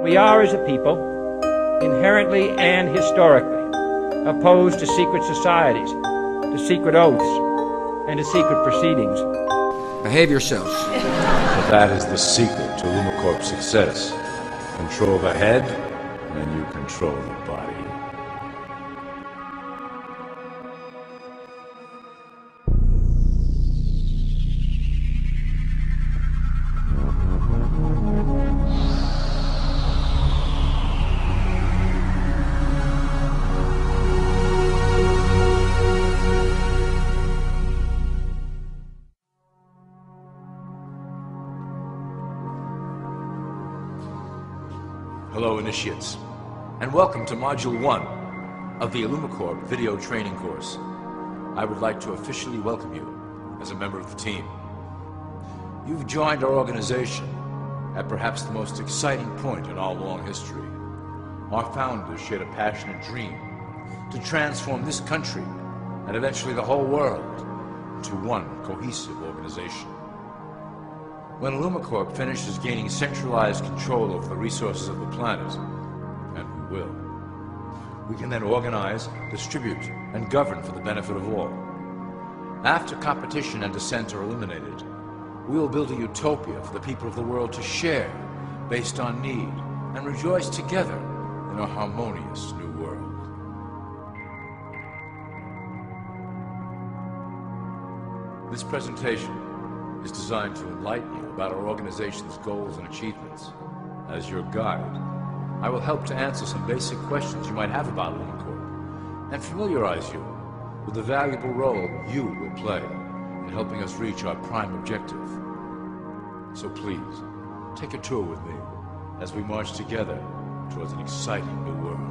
We are, as a people, inherently and historically opposed to secret societies, to secret oaths, and to secret proceedings. Behave yourselves. But that is the secret to ILLUMICORP's success. Control the head, and you control the body. Hello, Initiates, and welcome to Module 1 of the ILLUMICORP video training course. I would like to officially welcome you as a member of the team. You've joined our organization at perhaps the most exciting point in our long history. Our founders shared a passionate dream to transform this country and eventually the whole world into one cohesive organization. When ILLUMICORP finishes gaining centralized control over the resources of the planet, and we will, we can then organize, distribute, and govern for the benefit of all. After competition and dissent are eliminated, we will build a utopia for the people of the world to share based on need and rejoice together in a harmonious new world. This presentation is designed to enlighten you about our organization's goals and achievements. As your guide, I will help to answer some basic questions you might have about ILLUMICORP and familiarize you with the valuable role you will play in helping us reach our prime objective. So please, take a tour with me as we march together towards an exciting new world.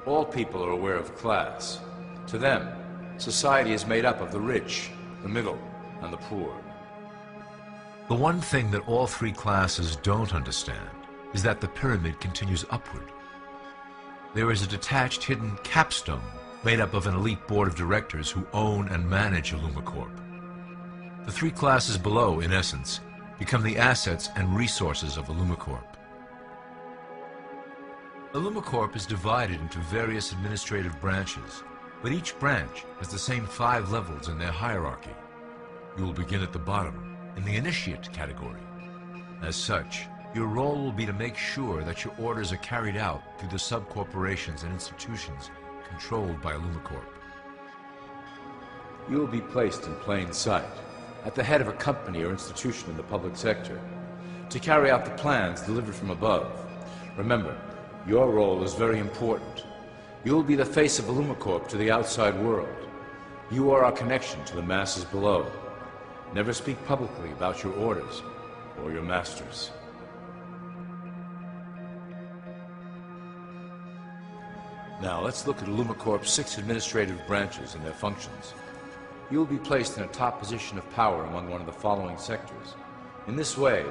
All people are aware of class. To them, society is made up of the rich, the middle, and the poor. The one thing that all three classes don't understand is that the pyramid continues upward. There is a detached hidden capstone made up of an elite board of directors who own and manage ILLUMICORP. The three classes below, in essence, become the assets and resources of ILLUMICORP. ILLUMICORP is divided into various administrative branches, but each branch has the same 5 levels in their hierarchy. You will begin at the bottom, in the Initiate category. As such, your role will be to make sure that your orders are carried out through the sub-corporations and institutions controlled by ILLUMICORP. You will be placed in plain sight, at the head of a company or institution in the public sector, to carry out the plans delivered from above. Remember, your role is very important. You will be the face of ILLUMICORP to the outside world. You are our connection to the masses below. Never speak publicly about your orders or your masters. Now let's look at ILLUMICORP's 6 administrative branches and their functions. You will be placed in a top position of power among one of the following sectors. In this way,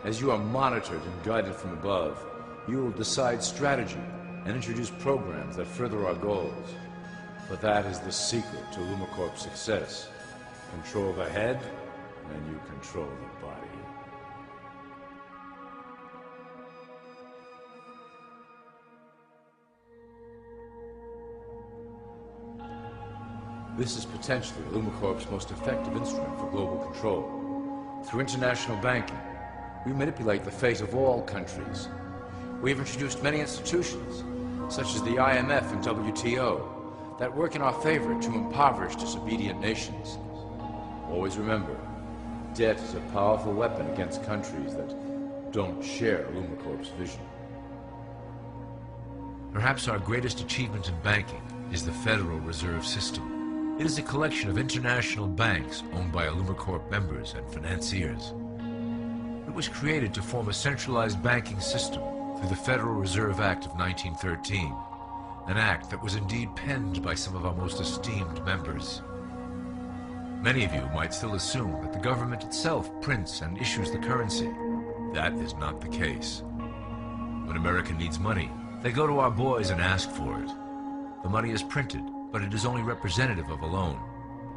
as you are monitored and guided from above, you will decide strategy and introduce programs that further our goals. But that is the secret to ILLUMICORP's success. Control the head, and you control the body. This is potentially IllumiCorp's most effective instrument for global control. Through international banking, we manipulate the fate of all countries. We've introduced many institutions, such as the IMF and WTO, that work in our favor to impoverish disobedient nations. Always remember, debt is a powerful weapon against countries that don't share IllumiCorp's vision. Perhaps our greatest achievement in banking is the Federal Reserve System. It is a collection of international banks owned by IllumiCorp members and financiers. It was created to form a centralized banking system through the Federal Reserve Act of 1913, an act that was indeed penned by some of our most esteemed members. Many of you might still assume that the government itself prints and issues the currency. That is not the case. When America needs money, they go to our boys and ask for it. The money is printed, but it is only representative of a loan.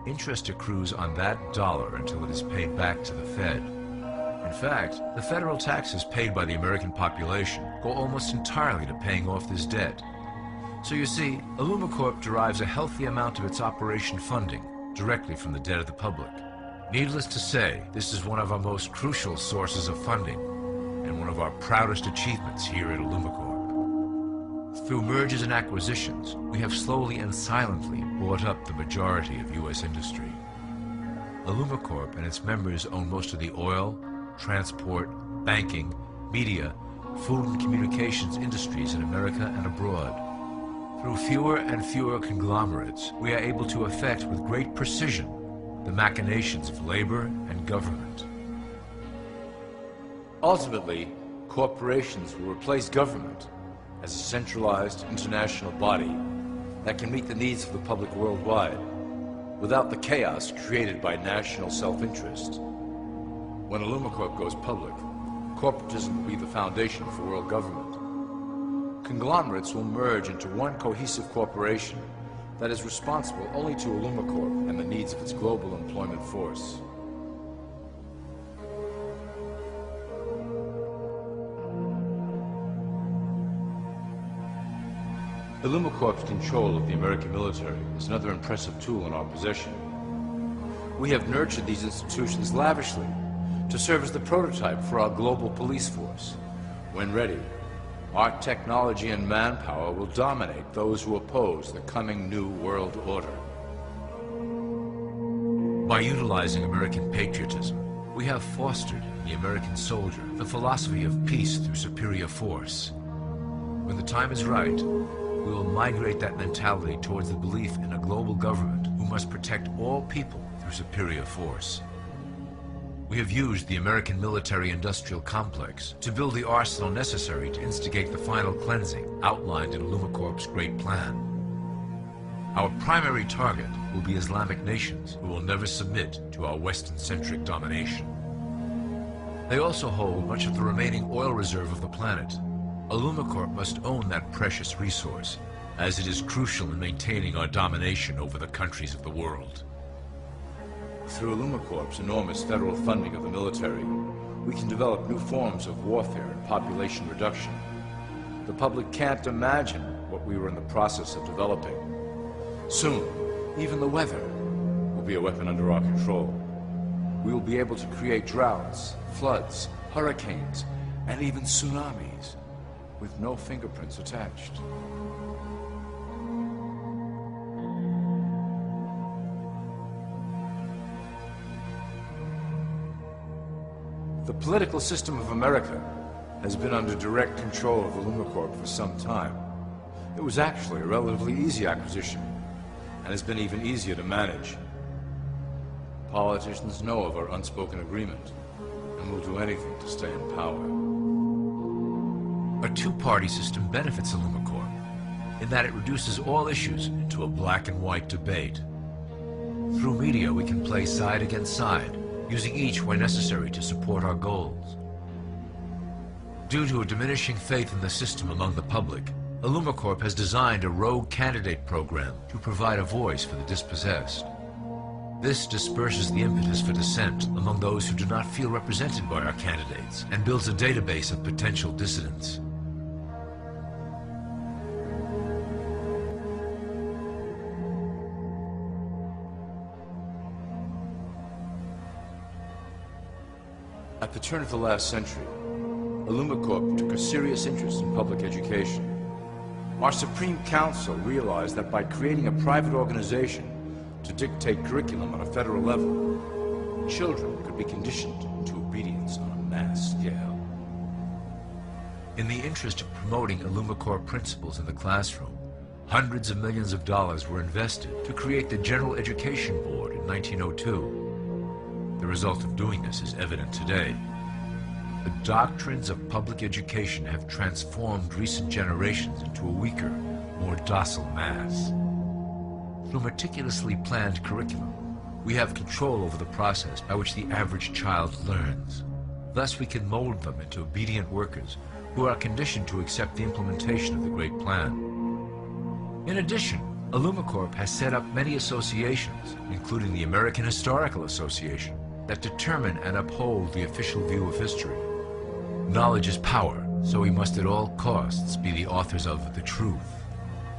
Interest accrues on that dollar until it is paid back to the Fed. In fact, the federal taxes paid by the American population go almost entirely to paying off this debt. So you see, IllumiCorp derives a healthy amount of its operation funding directly from the debt of the public. Needless to say, this is one of our most crucial sources of funding, and one of our proudest achievements here at IllumiCorp. Through mergers and acquisitions, we have slowly and silently bought up the majority of U.S. industry. IllumiCorp and its members own most of the oil, transport, banking, media, food and communications industries in America and abroad. Through fewer and fewer conglomerates, we are able to effect with great precision the machinations of labor and government. Ultimately, corporations will replace government as a centralized international body that can meet the needs of the public worldwide without the chaos created by national self-interest. When IllumiCorp goes public, corporatism will be the foundation for world government. Conglomerates will merge into one cohesive corporation that is responsible only to IllumiCorp and the needs of its global employment force. IllumiCorp's control of the American military is another impressive tool in our possession. We have nurtured these institutions lavishly to serve as the prototype for our global police force. When ready, our technology and manpower will dominate those who oppose the coming new world order. By utilizing American patriotism, we have fostered in the American soldier the philosophy of peace through superior force. When the time is right, we will migrate that mentality towards the belief in a global government who must protect all people through superior force. We have used the American military-industrial complex to build the arsenal necessary to instigate the final cleansing outlined in IllumiCorp's great plan. Our primary target will be Islamic nations who will never submit to our Western-centric domination. They also hold much of the remaining oil reserve of the planet. IllumiCorp must own that precious resource, as it is crucial in maintaining our domination over the countries of the world. Through IllumiCorp's enormous federal funding of the military, we can develop new forms of warfare and population reduction. The public can't imagine what we were in the process of developing. Soon, even the weather will be a weapon under our control. We will be able to create droughts, floods, hurricanes, and even tsunamis with no fingerprints attached. The political system of America has been under direct control of IllumiCorp for some time. It was actually a relatively easy acquisition, and has been even easier to manage. Politicians know of our unspoken agreement, and will do anything to stay in power. A two-party system benefits IllumiCorp in that it reduces all issues into a black and white debate. Through media, we can play side against side, using each where necessary to support our goals. Due to a diminishing faith in the system among the public, IllumiCorp has designed a rogue candidate program to provide a voice for the dispossessed. This disperses the impetus for dissent among those who do not feel represented by our candidates and builds a database of potential dissidents. At the turn of the last century, ILLUMICORP took a serious interest in public education. Our Supreme Council realized that by creating a private organization to dictate curriculum on a federal level, children could be conditioned to obedience on a mass scale. In the interest of promoting ILLUMICORP principles in the classroom, hundreds of millions of dollars were invested to create the General Education Board in 1902. The result of doing this is evident today. The doctrines of public education have transformed recent generations into a weaker, more docile mass. Through meticulously planned curriculum, we have control over the process by which the average child learns. Thus, we can mold them into obedient workers who are conditioned to accept the implementation of the Great Plan. In addition, ILLUMICORP has set up many associations, including the American Historical Association, that determine and uphold the official view of history. Knowledge is power, so we must at all costs be the authors of the truth.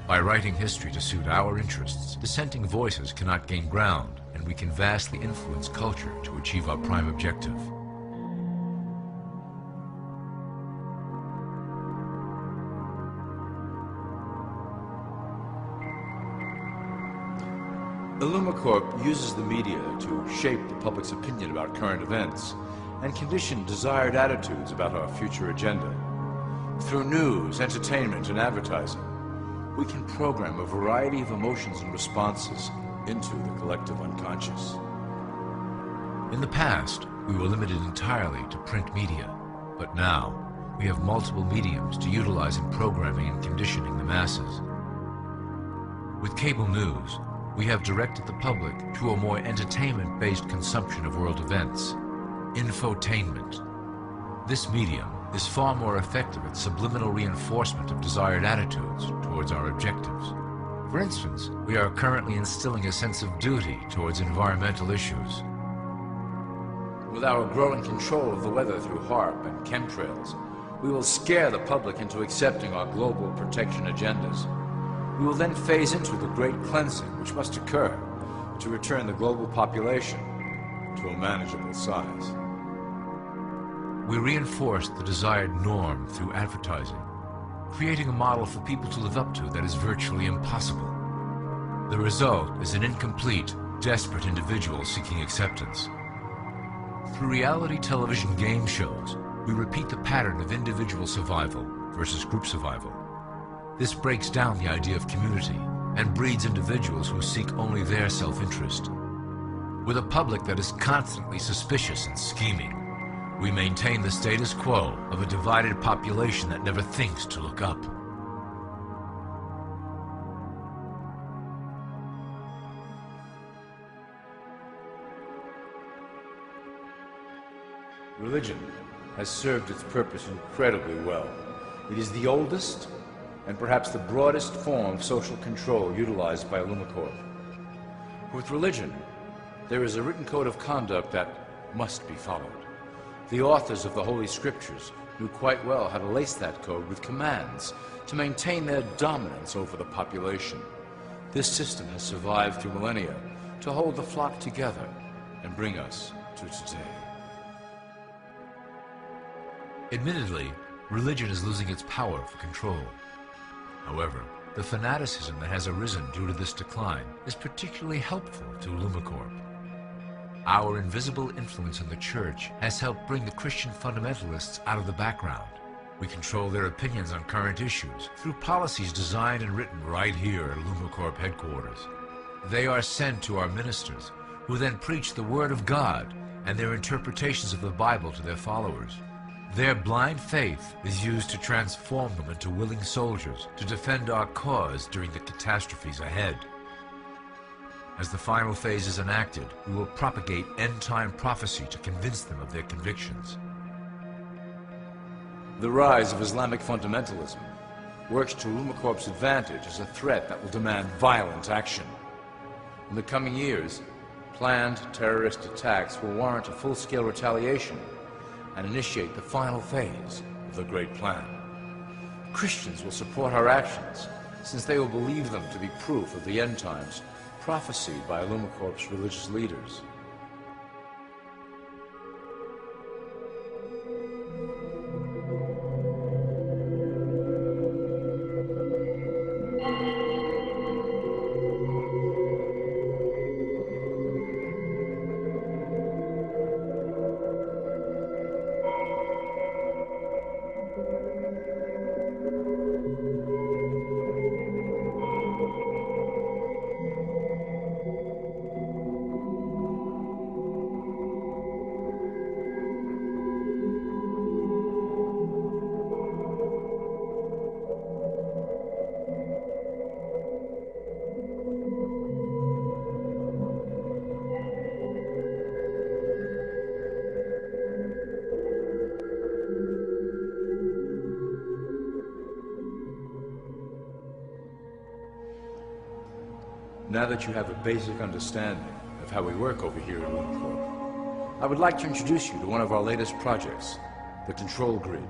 By writing history to suit our interests, dissenting voices cannot gain ground, and we can vastly influence culture to achieve our prime objective. ILLUMICORP uses the media to shape the public's opinion about current events and condition desired attitudes about our future agenda. Through news, entertainment, and advertising, we can program a variety of emotions and responses into the collective unconscious. In the past, we were limited entirely to print media, but now we have multiple mediums to utilize in programming and conditioning the masses. With cable news, we have directed the public to a more entertainment-based consumption of world events, infotainment. This medium is far more effective at subliminal reinforcement of desired attitudes towards our objectives. For instance, we are currently instilling a sense of duty towards environmental issues. With our growing control of the weather through HAARP and chemtrails, we will scare the public into accepting our global protection agendas. We will then phase into the great cleansing which must occur to return the global population to a manageable size. We reinforce the desired norm through advertising, creating a model for people to live up to that is virtually impossible. The result is an incomplete, desperate individual seeking acceptance. Through reality television game shows, we repeat the pattern of individual survival versus group survival. This breaks down the idea of community and breeds individuals who seek only their self-interest. With a public that is constantly suspicious and scheming, we maintain the status quo of a divided population that never thinks to look up. Religion has served its purpose incredibly well. It is the oldest and perhaps the broadest form of social control utilized by ILLUMICORP. With religion, there is a written code of conduct that must be followed. The authors of the Holy Scriptures knew quite well how to lace that code with commands to maintain their dominance over the population. This system has survived through millennia to hold the flock together and bring us to today. Admittedly, religion is losing its power for control. However, the fanaticism that has arisen due to this decline is particularly helpful to ILLUMICORP. Our invisible influence in the Church has helped bring the Christian fundamentalists out of the background. We control their opinions on current issues through policies designed and written right here at ILLUMICORP headquarters. They are sent to our ministers, who then preach the Word of God and their interpretations of the Bible to their followers. Their blind faith is used to transform them into willing soldiers to defend our cause during the catastrophes ahead. As the final phase is enacted, we will propagate end-time prophecy to convince them of their convictions. The rise of Islamic fundamentalism works to ILLUMICORP's advantage as a threat that will demand violent action. In the coming years, planned terrorist attacks will warrant a full-scale retaliation and initiate the final phase of the Great Plan. Christians will support our actions, since they will believe them to be proof of the end times prophesied by ILLUMICORP's religious leaders. Now that you have a basic understanding of how we work over here at ILLUMINATI, I would like to introduce you to one of our latest projects, the Control Grid.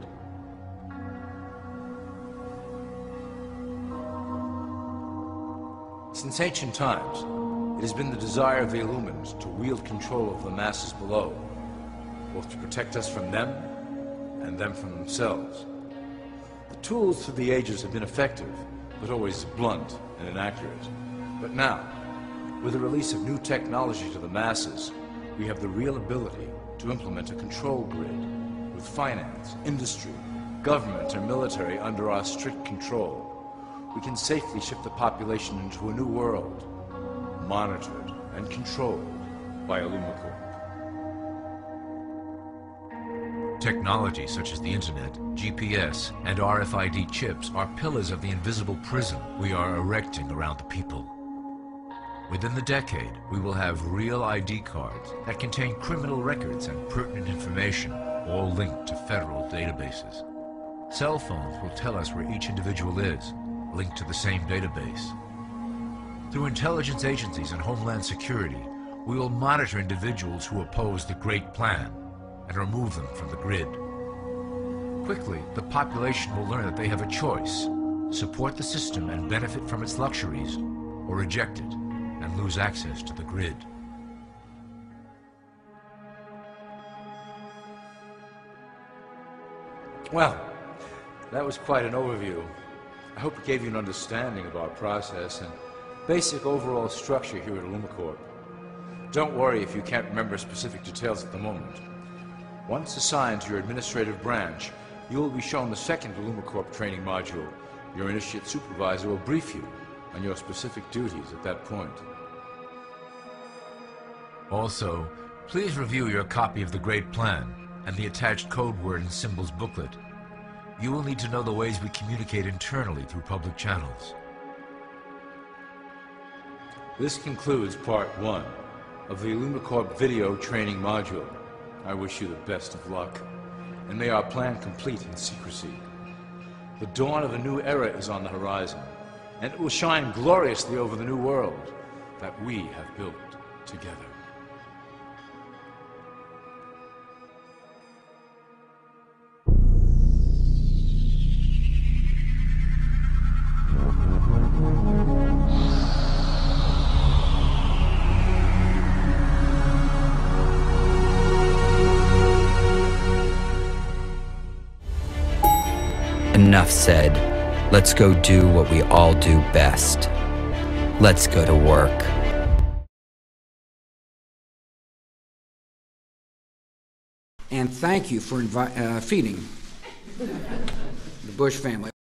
Since ancient times, it has been the desire of the Illuminati to wield control of the masses below, both to protect us from them and them from themselves. The tools through the ages have been effective, but always blunt and inaccurate. But now, with the release of new technology to the masses, we have the real ability to implement a control grid with finance, industry, government, and military under our strict control. We can safely shift the population into a new world, monitored and controlled by ILLUMINATI. Technology such as the internet, GPS, and RFID chips are pillars of the invisible prison we are erecting around the people. Within the decade, we will have real ID cards that contain criminal records and pertinent information, all linked to federal databases. Cell phones will tell us where each individual is, linked to the same database. Through intelligence agencies and Homeland Security, we will monitor individuals who oppose the Great Plan and remove them from the grid. Quickly, the population will learn that they have a choice: support the system and benefit from its luxuries, or reject it and lose access to the grid. Well, that was quite an overview. I hope it gave you an understanding of our process and basic overall structure here at ILLUMINATI. Don't worry if you can't remember specific details at the moment. Once assigned to your administrative branch, you will be shown the second ILLUMINATI training module. Your initiate supervisor will brief you on your specific duties at that point. Also, please review your copy of the Great Plan and the attached code word and symbols booklet. You will need to know the ways we communicate internally through public channels. This concludes part 1 of the ILLUMINATI video training module. I wish you the best of luck, and may our plan complete in secrecy. The dawn of a new era is on the horizon, and it will shine gloriously over the new world that we have built together. Enough said. Let's go do what we all do best. Let's go to work. And thank you for feeding the Bush family.